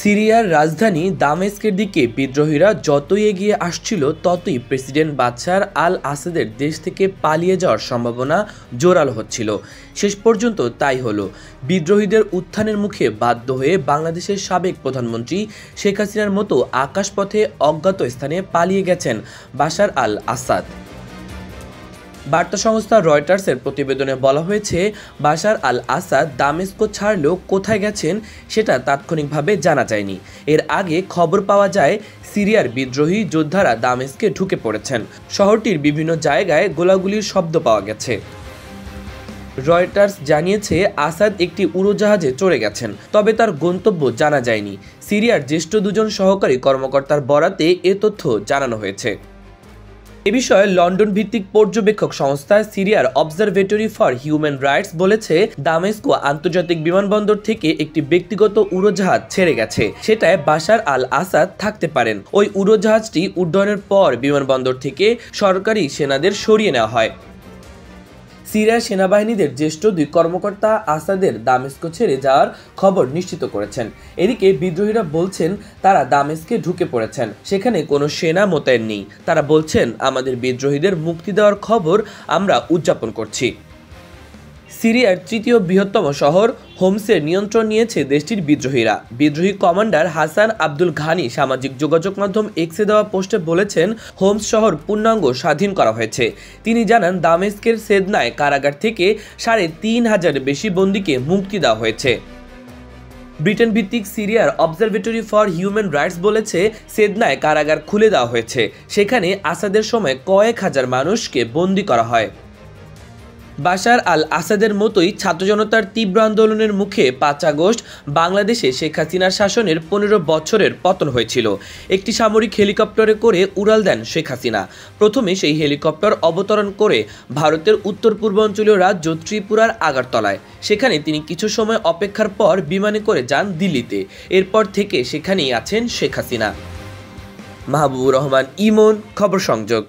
সিরিয়ার রাজধানী দামেস্কের দিকে বিদ্রোহীরা যতই এগিয়ে আসছিল ততই প্রেসিডেন্ট বাশার আল আসাদের দেশ থেকে পালিয়ে যাওয়ার সম্ভাবনা জোরালো হচ্ছিল। শেষ পর্যন্ত তাই হলো। বিদ্রোহীদের উত্থানের মুখে বাধ্য হয়ে বাংলাদেশের সাবেক প্রধানমন্ত্রী শেখ হাসিনার মতো আকাশপথে অজ্ঞাত স্থানে পালিয়ে গেছেন বাশার আল আসাদ। বার্তা সংস্থা রয়টার্সের প্রতিবেদনে বলা হয়েছে, বাশার আল আসাদ দামেস্ক ছাড়লেও কোথায় গেছেন সেটা তাৎক্ষণিকভাবে জানা যায়নি। এর আগে খবর পাওয়া যায় সিরিয়ার বিদ্রোহী যোদ্ধারা দামেস্কে ঢুকে পড়েছেন। শহরটির বিভিন্ন জায়গায় গোলাগুলির শব্দ পাওয়া গেছে। রয়টার্স জানিয়েছে, আসাদ একটি উড়োজাহাজে চড়ে গেছেন, তবে তার গন্তব্য জানা যায়নি। সিরিয়ার জ্যেষ্ঠ দুজন সহকারী কর্মকর্তার বরাতে এ তথ্য জানানো হয়েছে। এ বিষয়ে লন্ডন ভিত্তিক পর্যবেক্ষক সংস্থা সিরিয়ার অবজারভেটরি ফর হিউম্যান রাইটস বলেছে, দামেস্ক আন্তর্জাতিক বিমানবন্দর থেকে একটি ব্যক্তিগত উড়োজাহাজ ছেড়ে গেছে। সেটায় বাশার আল আসাদ থাকতে পারেন। ওই উড়োজাহাজটি উড্ডয়নের পর বিমানবন্দর থেকে সরকারি সেনাদের সরিয়ে নেওয়া হয়। সিরিয়ার সেনাবাহিনীদের জ্যেষ্ঠ দুই কর্মকর্তা আসাদের দামেস্ক ছেড়ে যাওয়ার খবর নিশ্চিত করেছেন। এদিকে বিদ্রোহীরা বলছেন তারা দামেস্কে ঢুকে পড়েছেন, সেখানে কোনো সেনা মোতায়েন নেই। তারা বলছেন, আমাদের বিদ্রোহীদের মুক্তি দেওয়ার খবর আমরা উদযাপন করছি। সিরিয়ার তৃতীয় বৃহত্তম শহর হোমসের নিয়ন্ত্রণ নিয়েছে দেশটির বিদ্রোহীরা। বিদ্রোহী কমান্ডার হাসান আব্দুল ঘানি সামাজিক যোগাযোগ মাধ্যম এক্সে দেওয়া পোস্টে বলেছেন, হোমস শহর পূর্ণাঙ্গ স্বাধীন করা হয়েছে। তিনি জানান, দামেস্কের সেদনায় কারাগার থেকে ৩,৫০০ বেশি বন্দীকে মুক্তি দেওয়া হয়েছে। ব্রিটেন ভিত্তিক সিরিয়ার অবজারভেটরি ফর হিউম্যান রাইটস বলেছে, সেদনায় কারাগার খুলে দেওয়া হয়েছে। সেখানে আসাদের সময় কয়েক হাজার মানুষকে বন্দী করা হয়। বাশার আল আসাদের মতোই ছাত্র জনতার তীব্র আন্দোলনের মুখে ৫ আগস্ট বাংলাদেশে শেখ হাসিনার শাসনের ১৫ বছরের পতন হয়েছিল। একটি সামরিক হেলিকপ্টারে করে উড়াল দেন শেখ হাসিনা। প্রথমে সেই হেলিকপ্টার অবতরণ করে ভারতের উত্তর পূর্বাঞ্চলীয় রাজ্য ত্রিপুরার আগরতলায়। সেখানে তিনি কিছু সময় অপেক্ষার পর বিমানে করে যান দিল্লিতে। এরপর থেকে সেখানেই আছেন শেখ হাসিনা। মাহবুবুর রহমান ইমন, খবর সংযোগ।